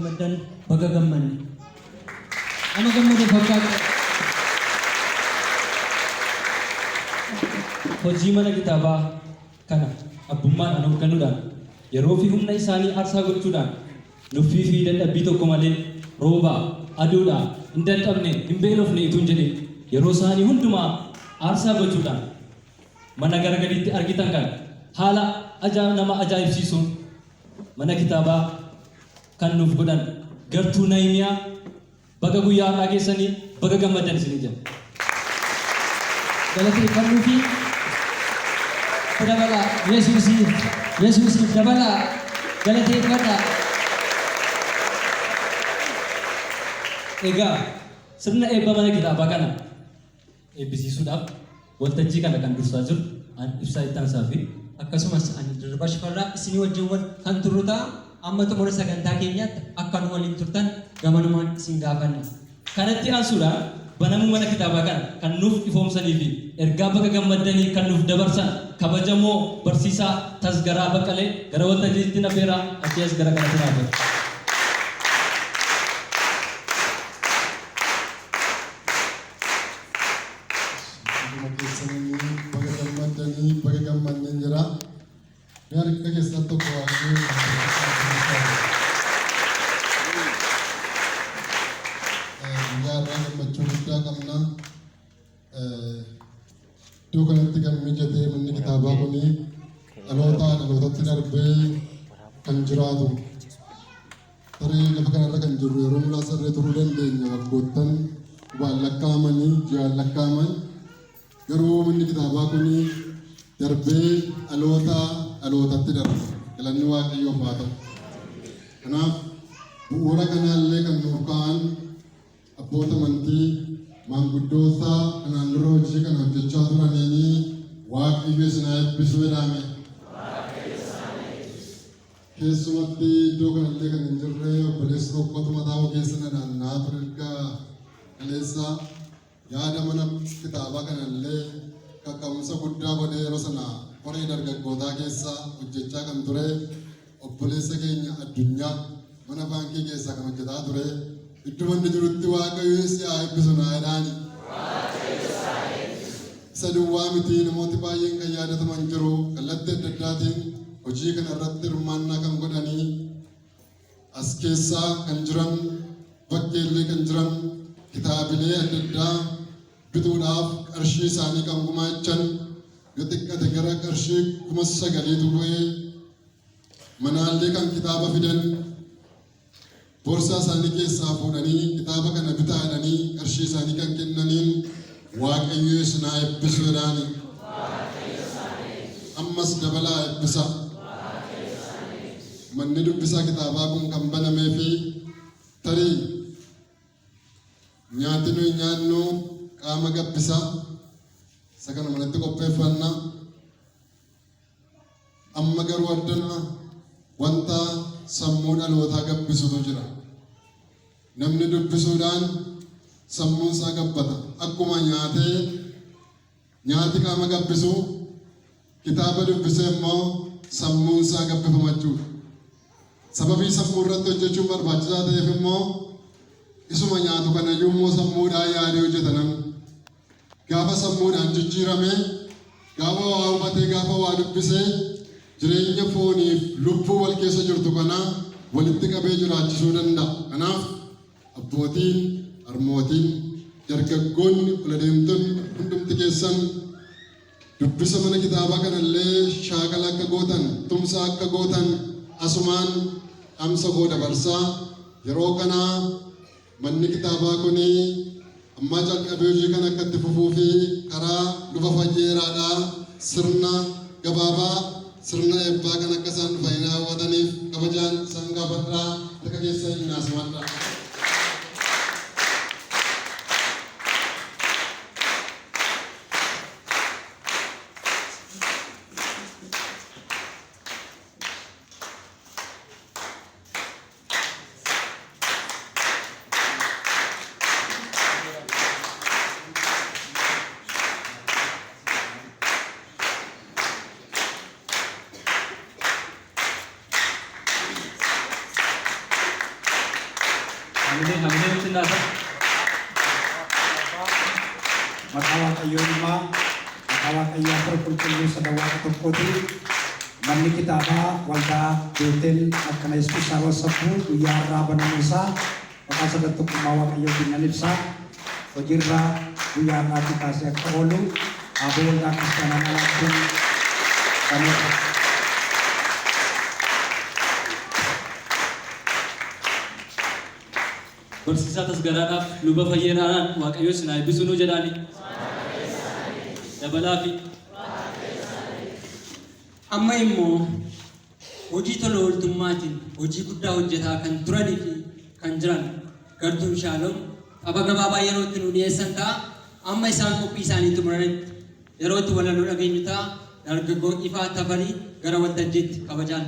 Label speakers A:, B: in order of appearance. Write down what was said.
A: gammadan baga gammanne. Ama gammade fakkaata. Hojii mana kitaabaa kana abbummaadhaan hoogganuudhaan yeroo fi humna isaanii aarsaa gochuudhaan nuffii fi dadhabbii tokko malee roobaa aduudhaa hin dadhabne hin beelofne itoo hin jedhin yeroo isaanii hundumaa aarsaa gochuudhaan mana garagadiitti argitan kan haala nama ajaa'ibsiisuun mana kitaabaa kan nuuf godhan gartuu Nahimiyaa baga guyyaa har'aa keessanii baga gammadan isinii jenna.
B: Galateeffannuu fi dabala Yesuusiif dabala galateeffadha.
A: Egaa sirna eebba mana kitaabaa kana eebbisiisuudhaaf waltajjii kana kan dursaa jiru ibsaa itti aansaa fi
B: akkasumas ani Dirribii Shifarraa isinii wajjin kan turru ta'a. Amma xumura sagantaa keenyaatti akka nu waliin turtan gamanumaan isin gaafanna.
A: Kanatti aansuudhaan banamuu mana kitaabaa kana kan nuuf ifoomsanii fi ergaa baga gammadanii kan nuuf dabarsan kabajamoo barsiisaa Tasgaraa Baqqalee gara waltajjiitti nafeeraa achii as gara kanatti naafeera.
C: baga gammadanii jira. Biar kita kisah tu kuat. Biar macam kamna. Tu kan nanti kami jadi meni kitab aku ni. Alota tidak lebih kanjuratu. Tari lepas ada kanjuru. Rumah sering turun dengan buatan. Walakaman ni, jalakaman. Garu meni kitab aku ni. Darbee alootatti darba galanni waaqayyoof haa ta'u. Kanaaf bu'uura kanaallee kan nuuf ka'an abboota amantii maanguddoota kanaan dura hojii kana hojjechaa turaniini waaqayyo isin haa eebbisu jedhame. Keessumatti iddoo kanallee kan hin jirre obboleessa tokkotu mataa ogeessa naanna'aa ture erga kaleessa yaada mana kitaabaa kanallee kaka'umsa guddaa godhee yeroo sana qoree dargaggootaa keessa hojjechaa kan ture obboleessa keenya addunyaa mana baankii keessaa kan hojjetaa ture idduma inni jirutti waaqayyo si haa eebbisu naa jedhaani. Isa duwwaa miti namooti baay'een kan yaadataman jiru kallattii adda addaatiin hojii kana irratti hirmaannaa kan godhanii as keessaa kan jiran bakkeellee kan jiran kitaabilee adda addaa bituudhaaf qarshii isaanii kan gumaachan yoo xiqqate gara qarshii 9,000 bu'ee manaallee kan kitaaba fidan boorsaa isaanii keessaa fuudhanii kitaaba kana bitaadhanii qarshii isaanii kan kennaniin waaqayyo isin haa eebbisu jedhaani. Ammas dabalaa eebbisa. Manni dubbisaa kitaabaa kun kan banamee fi tarii nyaati nuyi nyaannu qaama gabbisaa isa kana manatti qopheeffannaa. Amma garuu addana wanta sammuu dhalootaa gabbisutu jira. Namni dubbisuudhaan sammuun isaa gabbata. Akkuma nyaati qaama gabbisu kitaaba dubbisee immoo sammuun isaa gabbifama jechuudha. Sababii sammuu irratti hojjechuun barbaachisaa ta'eef immoo isuma nyaatu kana yommuu sammuudhaan yaadee hojjetanan gaafa sammuudhaan jijjiirame gaafa waa hubatee gaafa waa dubbisee jireenya fooniif lubbuu wal keessa jirtu kana walitti qabee jiraachisuu danda'a. Kanaaf abbootiin, harmootiin, dargaggoonni, oladeemtonni hundumti keessan dubbisa mana kitaabaa kanallee shaakala akka gootan, tumsa akka gootan asumaan amsa koo dabarsaa. Yeroo kanaa manni kitaabaa kuni amma jalqabee hojii kana akka itti fufuu fi karaa lufa fayyeeraadhaa sirna gabaabaa sirna eebbaa kan akka isaan dhufanii hawwataniif kabajaan isaan gaafadhaa harka keessa hin naasmadhaa.
A: hamilee nutti naata.
D: Maqaa Waaqayyoo Ilmaa, maqaa Waaqayyoo Afur Qulqulluu Sadan Waaqa tokkooti. Manni kitaabaa waldaa Beetel akkana Yesuus sabasabbuu guyyaa irraa banamuu isaa maqaa sagantummaa Waaqayyootiin nan ibsa. Hojiirraa guyyaa irraatti kaasee akka oolu aboo waldaa kiristaanaa alaatti baneera.
A: Barsiisaa tasgaraadhaaf luba fayyeeraadhaan Waaqayyo isin haa eebbisu nuu jedhaani. Dabalaa fi
B: Amma immoo hojii tola ooltummaatiin hojii guddaa hojjetaa kan turanii fi kan jiran gartuun Shaaloom tapha gabaabaa yeroo itti nu dhiyeessan ta'a. Amma isaan qophii isaanii xumuranitti yeroo itti walaloo dhageenyu ta'a. Dargaggoo Ifaa Tafarii gara waltajjiitti kabajaan